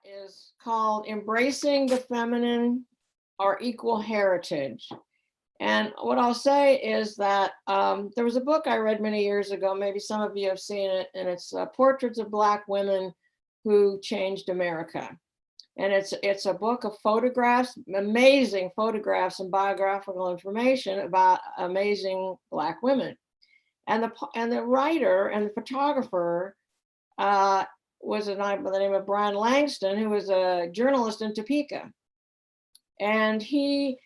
is called Embracing the Feminine, Our Equal Heritage. And what I'll say is that there was a book I read many years ago, maybe some of you have seen it, and it's Portraits of Black Women Who Changed America. And it's a book of photographs, amazing photographs and biographical information about amazing Black women. And the writer and the photographer was a guy by the name of Brian Langston, who was a journalist in Topeka. And he,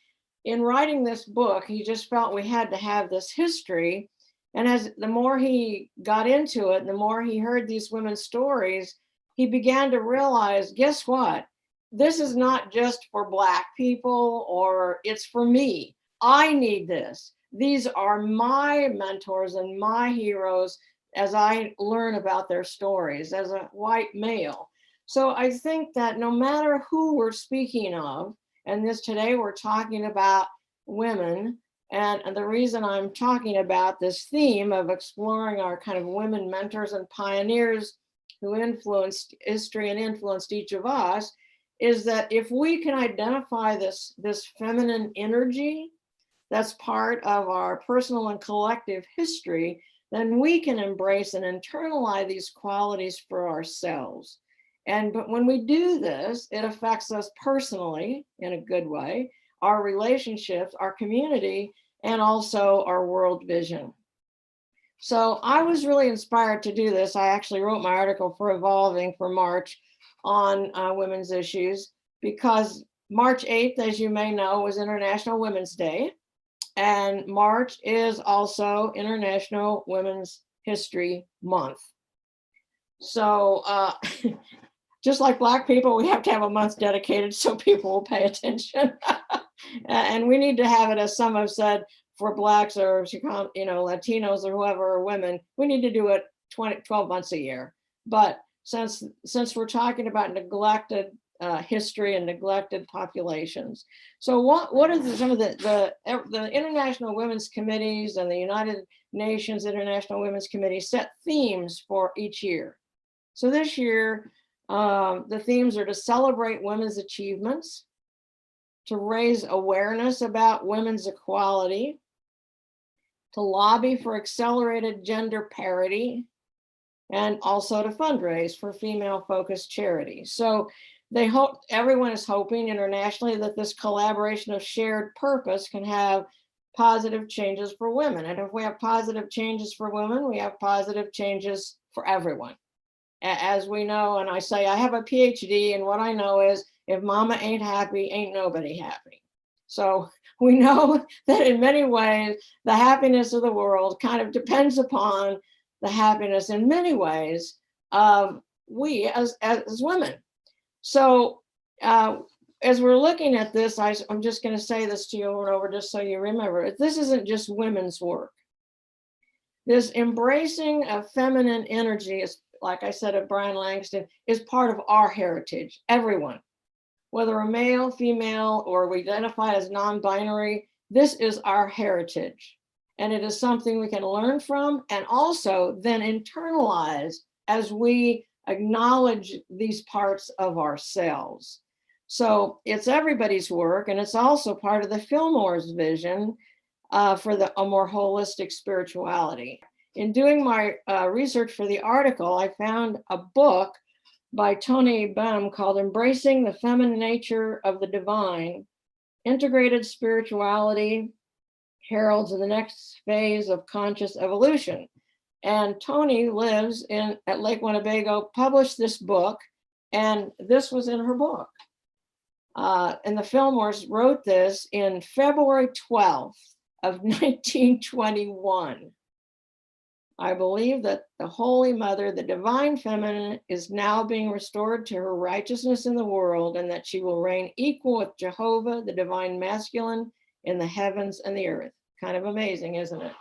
in writing this book, he just felt we had to have this history. And as the more he got into it, the more he heard these women's stories, he began to realize, guess what? This is not just for Black people, or it's for me. I need this. These are my mentors and my heroes as I learn about their stories as a white male. So I think that no matter who we're speaking of, and this today we're talking about women, and the reason I'm talking about this theme of exploring our kind of women mentors and pioneers who influenced history and influenced each of us, is that if we can identify this feminine energy that's part of our personal and collective history, then we can embrace and internalize these qualities for ourselves. But when we do this, it affects us personally in a good way, our relationships, our community, and also our world vision. So I was really inspired to do this. I actually wrote my article for Evolving for March on women's issues, because March 8th, as you may know, was International Women's Day. And March is also International Women's History Month. So just like Black people, we have to have a month dedicated so people will pay attention. And we need to have it, as some have said, for Blacks or Latinos or whoever, or women, we need to do it 12 months a year. But since we're talking about neglected history and neglected populations. So what are some of the International Women's Committees and the United Nations International Women's Committee set themes for each year? So this year, the themes are to celebrate women's achievements, to raise awareness about women's equality, to lobby for accelerated gender parity, and also to fundraise for female-focused charities. So everyone is hoping internationally that this collaboration of shared purpose can have positive changes for women. And if we have positive changes for women, we have positive changes for everyone. As we know, and I say, I have a PhD, and what I know is if mama ain't happy, ain't nobody happy. So we know that in many ways, the happiness of the world kind of depends upon the happiness in many ways of we as women. So as we're looking at this, I'm just going to say this to you over and over just so you remember. This isn't just women's work. This embracing of feminine energy is, like I said, of Brian Langston, is part of our heritage, everyone. Whether a male, female, or we identify as non-binary, this is our heritage. And it is something we can learn from and also then internalize as we acknowledge these parts of ourselves. So it's everybody's work, and it's also part of the Fillmore's vision for a more holistic spirituality. In doing my research for the article, I found a book by Tony Bem called Embracing the Feminine Nature of the Divine, Integrated Spirituality Heralds in the Next Phase of Conscious Evolution. And Tony lives at Lake Winnebago, published this book, and this was in her book. And the Fillmores wrote this in February 12th of 1921. I believe that the Holy Mother, the Divine Feminine, is now being restored to her righteousness in the world, and that she will reign equal with Jehovah, the Divine Masculine, in the heavens and the earth. Kind of amazing, isn't it?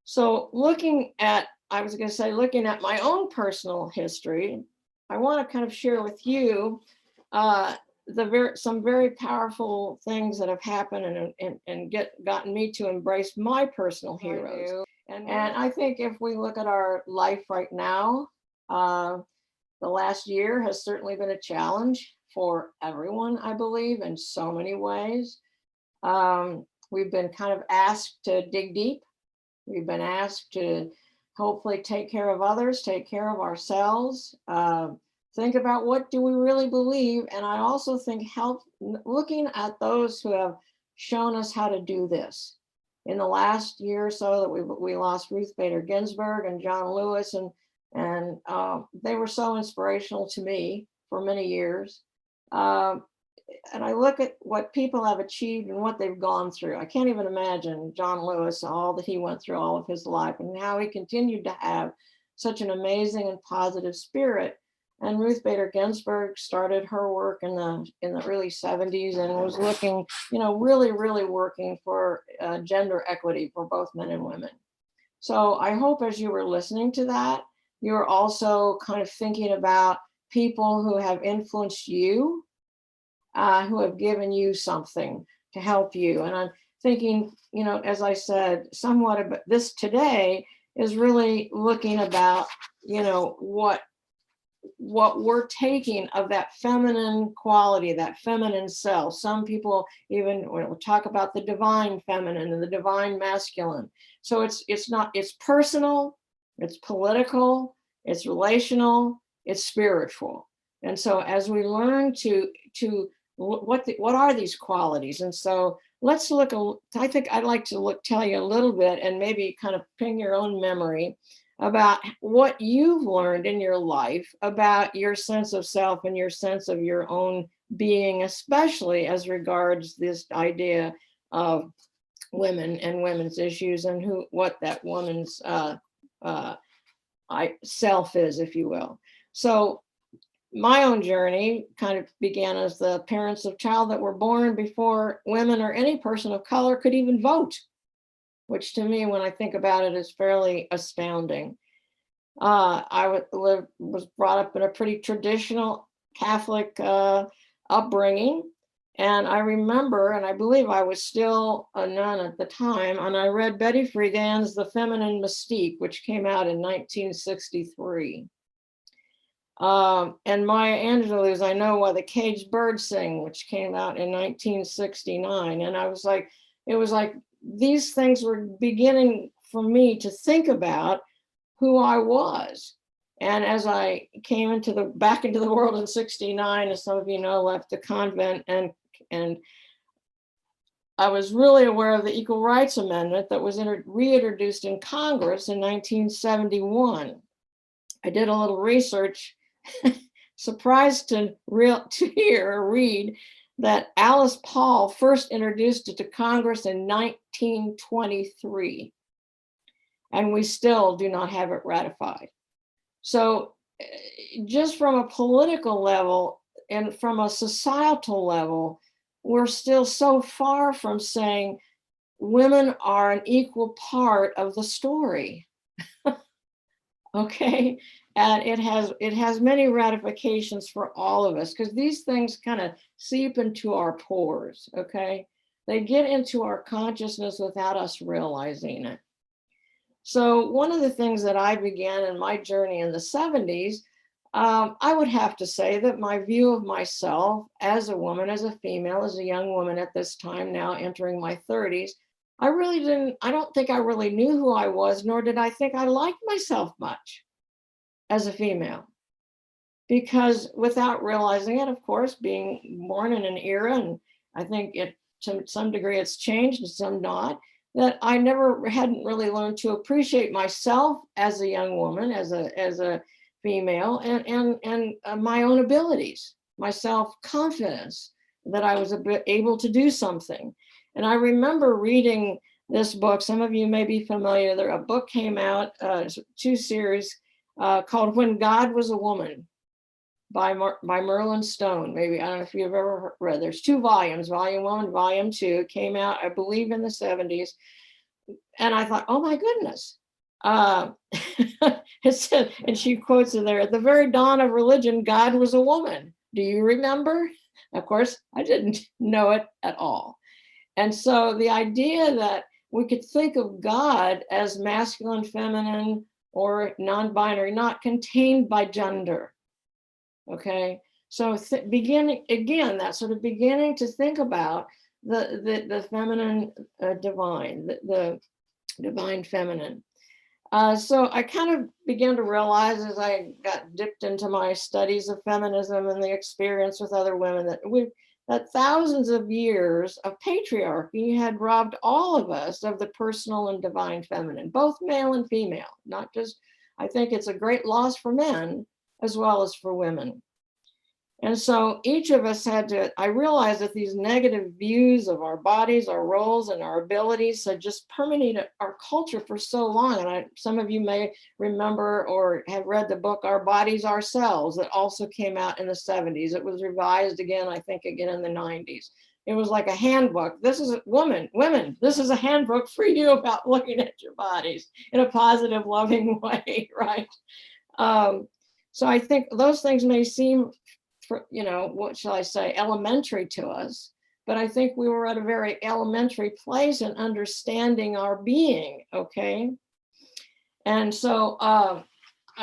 So looking at my own personal history, I want to kind of share with you some very powerful things that have happened and gotten me to embrace my personal heroes. And I think if we look at our life right now, The last year has certainly been a challenge for everyone, I believe, in so many ways. We've been kind of asked to dig deep. We've been asked to hopefully take care of others, take care of ourselves, think about what do we really believe. And I also think help looking at those who have shown us how to do this. In the last year or so that we lost Ruth Bader Ginsburg and John Lewis, and they were so inspirational to me for many years. And I look at what people have achieved and what they've gone through. I can't even imagine John Lewis, all that he went through all of his life, and how he continued to have such an amazing and positive spirit. And Ruth Bader Ginsburg started her work in the early 70s and was looking, really, really working for gender equity for both men and women. So I hope as you were listening to that, you're also kind of thinking about people who have influenced you, who have given you something to help you. And I'm thinking, as I said, somewhat about this today is really looking about, what we're taking of that feminine quality, that feminine self. Some people even will talk about the divine feminine and the divine masculine. So it's personal, it's political, it's relational, it's spiritual. And so as we learn to what are these qualities? And so let's look, I think I'd like to tell you a little bit and maybe kind of ping your own memory about what you've learned in your life about your sense of self and your sense of your own being, especially as regards this idea of women and women's issues and what that woman's self is, if you will. So my own journey kind of began as the parents of child that were born before women or any person of color could even vote, which to me, when I think about it, is fairly astounding. I was brought up in a pretty traditional Catholic upbringing. And I remember, and I believe I was still a nun at the time, and I read Betty Friedan's The Feminine Mystique, which came out in 1963. And Maya Angelou's I Know Why the Caged Birds Sing, which came out in 1969. And it was like these things were beginning for me to think about who I was. And as I came back into the world in 69, as some of you know, left the convent, and I was really aware of the Equal Rights Amendment that was reintroduced in Congress in 1971. I did a little research, surprised to hear or read that Alice Paul first introduced it to Congress in 1923, and we still do not have it ratified. So just from a political level and from a societal level, we're still so far from saying women are an equal part of the story. Okay, and it has many ratifications for all of us, because these things kind of seep into our pores. Okay, they get into our consciousness without us realizing it. So one of the things that I began in my journey in the 70s, I would have to say that my view of myself as a woman, as a female, as a young woman at this time, now entering my 30s, I don't think I really knew who I was, nor did I think I liked myself much as a female. Because without realizing it, of course, being born in an era, and I think to some degree it's changed and some not, that I hadn't really learned to appreciate myself as a young woman, as a female, and my own abilities, my self-confidence, that I was able to do something. And I remember reading this book. Some of you may be familiar. A book came out, 2 series called When God Was a Woman by Merlin Stone. Maybe, I don't know if you've ever read. There's 2 volumes, volume 1, volume 2. It came out, I believe, in the 70s. And I thought, oh my goodness. It said, and she quotes it there, at the very dawn of religion, God was a woman. Do you remember? Of course, I didn't know it at all. And so the idea that we could think of God as masculine, feminine, or non-binary, not contained by gender. Okay. So beginning again, that sort of beginning to think about the feminine divine, the divine feminine. So I kind of began to realize as I got dipped into my studies of feminism and the experience with other women that thousands of years of patriarchy had robbed all of us of the personal and divine feminine, both male and female, not just, I think it's a great loss for men as well as for women. And so each of us had to, I realized that these negative views of our bodies, our roles, and our abilities had just permeated our culture for so long. And some of you may remember or have read the book, Our Bodies, Ourselves, that also came out in the 70s. It was revised again, I think, again in the 90s. It was like a handbook. This is women, this is a handbook for you about looking at your bodies in a positive, loving way, right? So I think those things may seem, what shall I say, elementary to us. But I think we were at a very elementary place in understanding our being, okay? And so I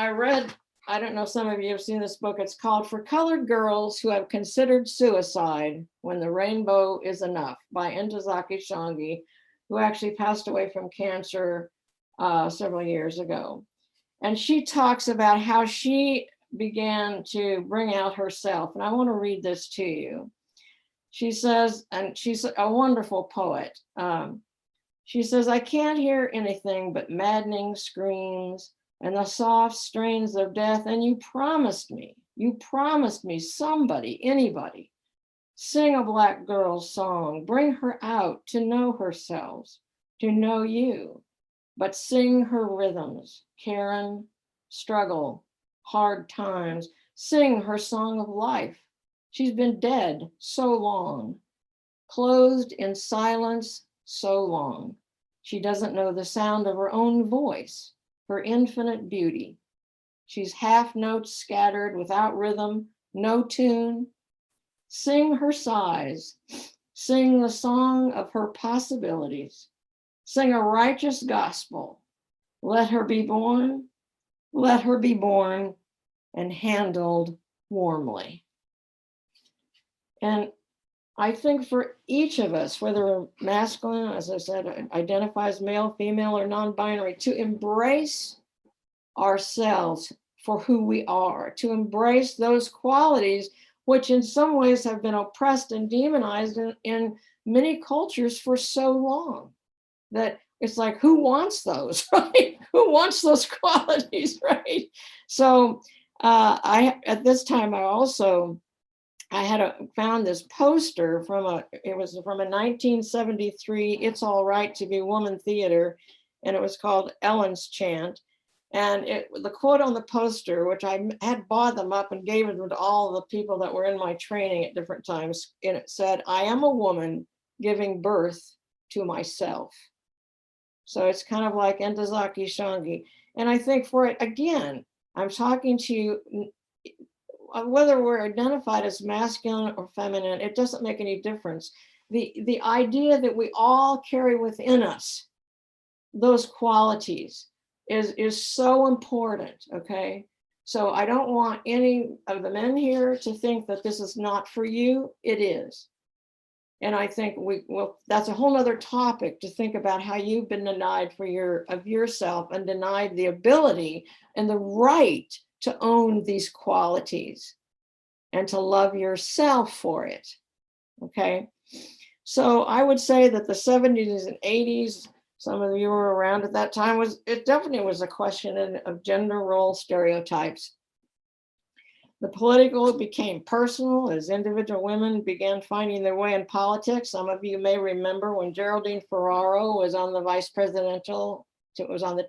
read, I don't know, some of you have seen this book. It's called For Colored Girls Who Have Considered Suicide When the Rainbow Is Enough by Ntozake Shange, who actually passed away from cancer several years ago. And she talks about how she began to bring out herself. And I want to read this to you. She says, and she's a wonderful poet. She says, I can't hear anything but maddening screams and the soft strains of death. And you promised me somebody, anybody, sing a black girl's song, bring her out to know herself, to know you, but sing her rhythms, Karen, struggle, hard times, sing her song of life. She's been dead so long, closed in silence so long. She doesn't know the sound of her own voice, her infinite beauty. She's half notes scattered without rhythm, no tune. Sing her sighs, sing the song of her possibilities, sing a righteous gospel. Let her be born and handled warmly. And I think for each of us, whether we're masculine, as I said, identifies male, female, or non-binary, to embrace ourselves for who we are, to embrace those qualities which in some ways have been oppressed and demonized in many cultures for so long, that it's like, who wants those, right? Who wants those qualities, right? So at this time, I had found this poster it was from a 1973 It's All Right to Be Woman theater, and it was called Ellen's Chant. And the quote on the poster, which I had bought them up and gave them to all the people that were in my training at different times, and it said, I am a woman giving birth to myself. So it's kind of like Ntozake Shange. And I think for it, again, I'm talking to you, whether we're identified as masculine or feminine, it doesn't make any difference. The idea that we all carry within us those qualities is so important, okay? So I don't want any of the men here to think that this is not for you. It is. And I think that's a whole nother topic to think about, how you've been denied of yourself and denied the ability and the right to own these qualities and to love yourself for it, okay? So I would say that the 70s and 80s, some of you were around at that time, it definitely was a question of gender role stereotypes. The political became personal as individual women began finding their way in politics. Some of you may remember when Geraldine Ferraro was on the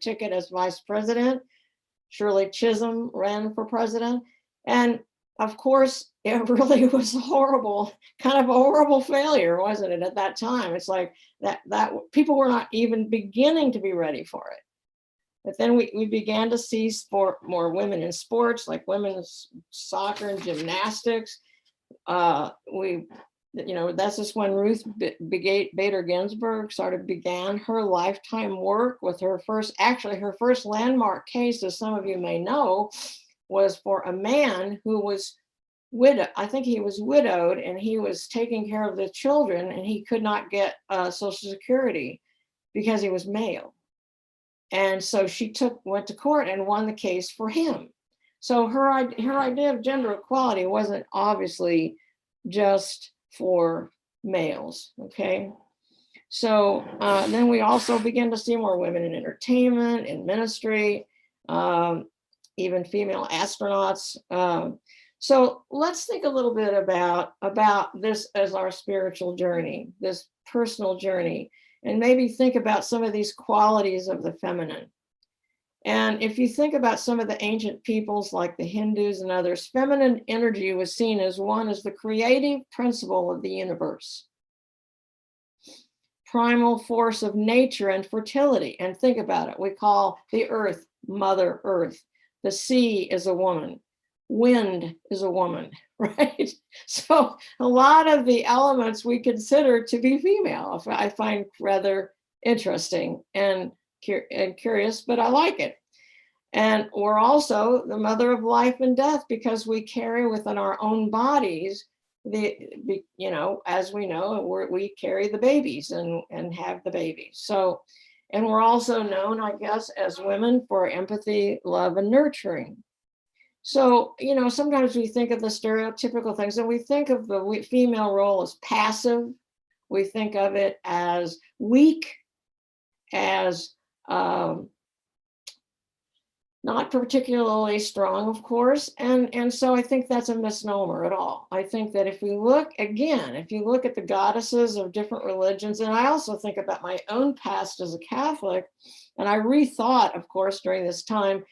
ticket as vice president. Shirley Chisholm ran for president. And of course, it really was kind of a horrible failure, wasn't it, at that time? It's like that people were not even beginning to be ready for it. But then we began to see more women in sports, like women's soccer and gymnastics. That's just when Ruth Bader Ginsburg began her lifetime work with her first landmark case, as some of you may know, was for a man who was I think he was widowed, and he was taking care of the children, and he could not get Social Security because he was male. And so she went to court and won the case for him. So her idea of gender equality wasn't obviously just for males, okay? So then we also begin to see more women in entertainment, in ministry, even female astronauts. So let's think a little bit about this as our spiritual journey, this personal journey, and maybe think about some of these qualities of the feminine. And if you think about some of the ancient peoples like the Hindus and others, feminine energy was seen as the creative principle of the universe, primal force of nature and fertility. And think about it. We call the earth Mother Earth. The sea is a woman. Wind is a woman, right? So a lot of the elements we consider to be female, I find rather interesting and curious, but I like it. And we're also the mother of life and death because we carry within our own bodies as we know, we carry the babies and have the babies. So, and we're also known, I guess, as women for empathy, love, and nurturing. So, sometimes we think of the stereotypical things, and we think of the female role as passive. We think of it as weak, as not particularly strong, of course. And so I think that's a misnomer at all. I think that if you look at the goddesses of different religions, and I also think about my own past as a Catholic, and I rethought, of course, during this time,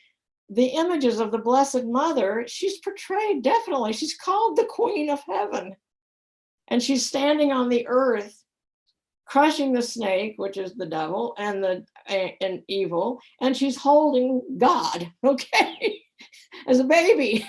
the images of the Blessed Mother, she's portrayed definitely. She's called the Queen of Heaven. And she's standing on the earth, crushing the snake, which is the devil, and evil, and she's holding God, okay, as a baby,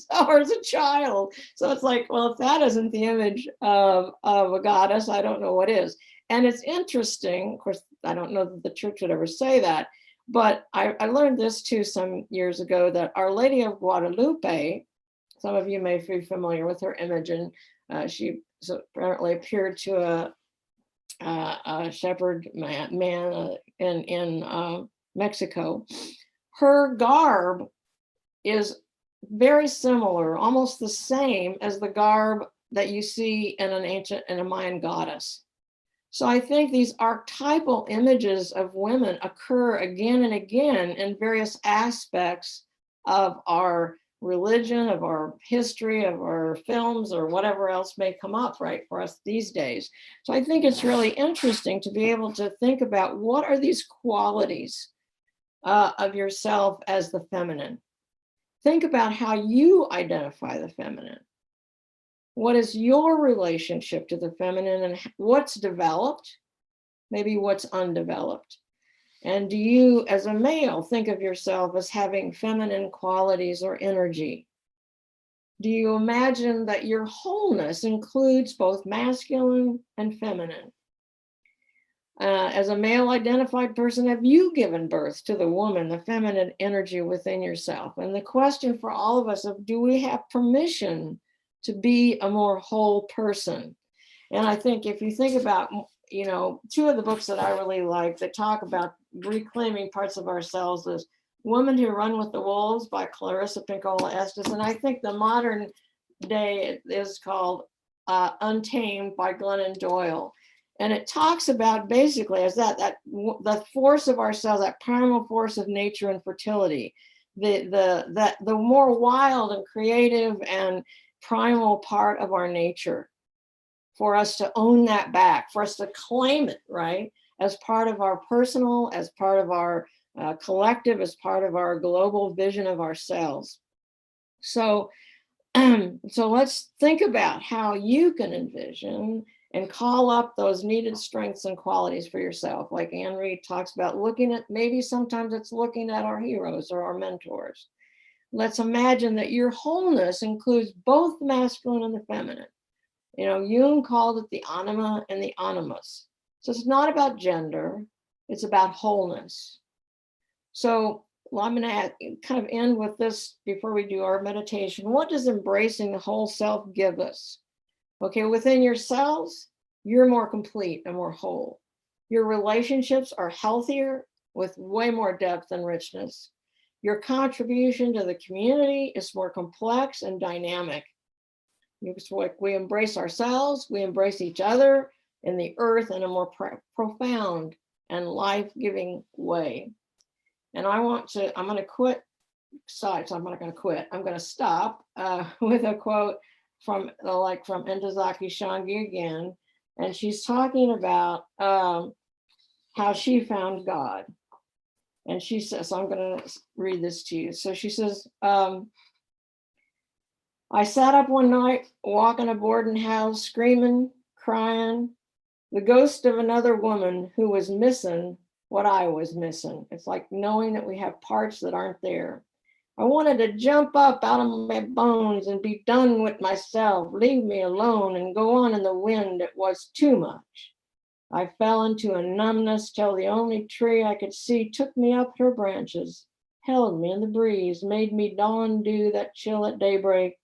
or as a child. So it's like, well, if that isn't the image of a goddess, I don't know what is. And it's interesting, of course, I don't know that the church would ever say that, but I learned this too some years ago, that Our Lady of Guadalupe, some of you may be familiar with her image, and she apparently appeared to a shepherd man in Mexico. Her garb is very similar, almost the same as the garb that you see in a Mayan goddess. So I think these archetypal images of women occur again and again in various aspects of our religion, of our history, of our films, or whatever else may come up, right, for us these days. So I think it's really interesting to be able to think about what are these qualities of yourself as the feminine. Think about how you identify the feminine. What is your relationship to the feminine, and what's developed, maybe what's undeveloped? And do you, as a male, think of yourself as having feminine qualities or energy? Do you imagine that your wholeness includes both masculine and feminine? As a male identified person, have you given birth to the woman, the feminine energy within yourself? And the question for all of us of, do we have permission to be a more whole person? And I think if you think about, two of the books that I really like that talk about reclaiming parts of ourselves is Women Who Run with the Wolves by Clarissa Pinkola Estes. And I think the modern day is called Untamed by Glennon Doyle. And it talks about basically as that the force of ourselves, that primal force of nature and fertility, the more wild and creative and primal part of our nature, for us to own that back, for us to claim it, right, as part of our personal, as part of our collective, as part of our global vision of ourselves. So, so let's think about how you can envision and call up those needed strengths and qualities for yourself. Like Anne Reed talks about looking at, maybe sometimes it's looking at our heroes or our mentors. Let's imagine that your wholeness includes both the masculine and the feminine. Jung called it the anima and the animus. So it's not about gender, it's about wholeness. So well, I'm going to kind of end with this before we do our meditation. What does embracing the whole self give us? Okay, within yourselves, you're more complete and more whole. Your relationships are healthier with way more depth and richness. Your contribution to the community is more complex and dynamic. It's like we embrace ourselves, we embrace each other and the earth in a more profound and life-giving way. And I'm going to quit. Besides, I'm not going to quit. I'm going to stop with a quote from Entazaki Shangi again. And she's talking about how she found God. And she says, so I'm going to read this to you. So she says, I sat up one night walking a boarding house, screaming, crying, the ghost of another woman who was missing what I was missing. It's like knowing that we have parts that aren't there. I wanted to jump up out of my bones and be done with myself, leave me alone and go on in the wind. It was too much. I fell into a numbness till the only tree I could see took me up her branches, held me in the breeze, made me dawn dew that chill at daybreak.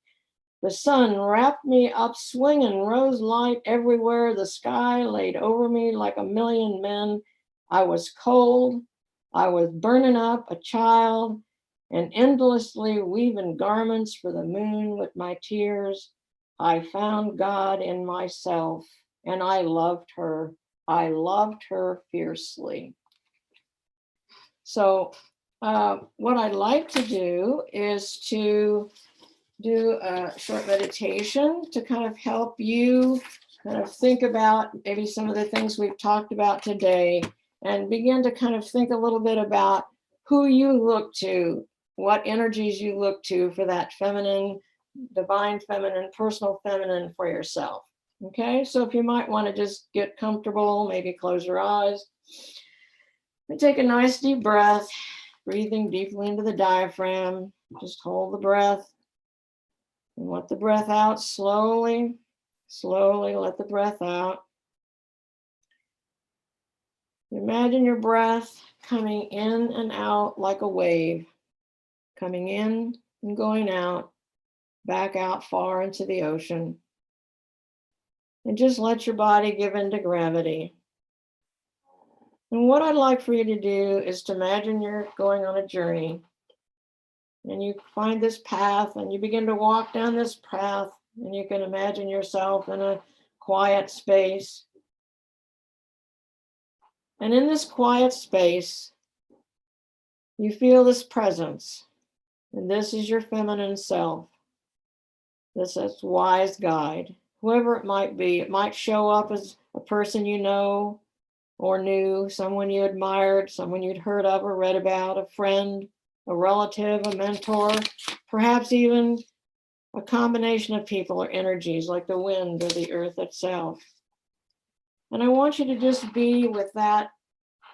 The sun wrapped me up swinging rose light everywhere. The sky laid over me like a million men. I was cold. I was burning up, a child, and endlessly weaving garments for the moon with my tears. I found God in myself, and I loved her. I loved her fiercely. So what I'd like to do is to do a short meditation to kind of help you kind of think about maybe some of the things we've talked about today and begin to kind of think a little bit about who you look to, what energies you look to for that feminine, divine feminine, personal feminine for yourself. Okay, so if you might want to just get comfortable, maybe close your eyes and take a nice deep breath, breathing deeply into the diaphragm. Just hold the breath. And let the breath out slowly, slowly let the breath out. Imagine your breath coming in and out like a wave, coming in and going out, back out far into the ocean. And just let your body give into gravity. And what I'd like for you to do is to imagine you're going on a journey. And you find this path and you begin to walk down this path and you can imagine yourself in a quiet space. And in this quiet space, you feel this presence. And this is your feminine self. This is wise guide, whoever it might be. It might show up as a person you know or knew, someone you admired, someone you'd heard of or read about, a friend, a relative, a mentor, perhaps even a combination of people or energies like the wind or the earth itself. And I want you to just be with that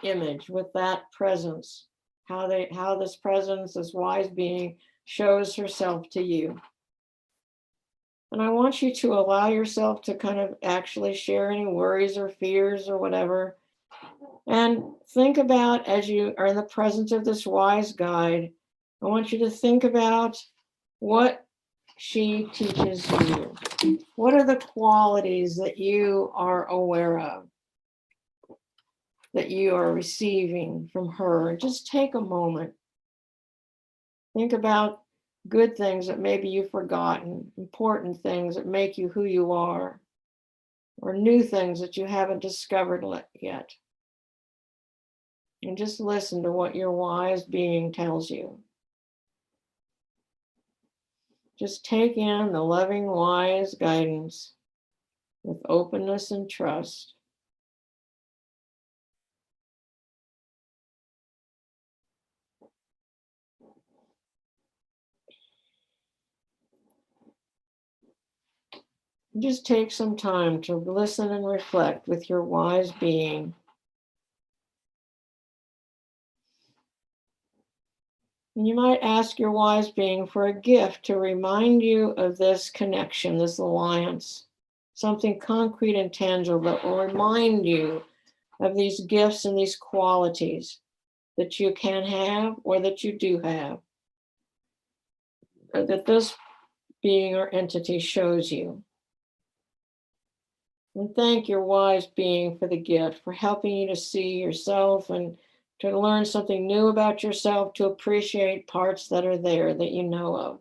image, with that presence, how this presence, this wise being shows herself to you. And I want you to allow yourself to kind of actually share any worries or fears or whatever. And think about, as you are in the presence of this wise guide, I want you to think about what she teaches you. What are the qualities that you are aware of, that you are receiving from her? And just take a moment. Think about good things that maybe you've forgotten, important things that make you who you are, or new things that you haven't discovered yet. And just listen to what your wise being tells you. Just take in the loving, wise guidance with openness and trust. Just take some time to listen and reflect with your wise being. And you might ask your wise being for a gift to remind you of this connection, this alliance, something concrete and tangible that will remind you of these gifts and these qualities that you can have or that you do have, or that this being or entity shows you. And thank your wise being for the gift, for helping you to see yourself and to learn something new about yourself, to appreciate parts that are there that you know of.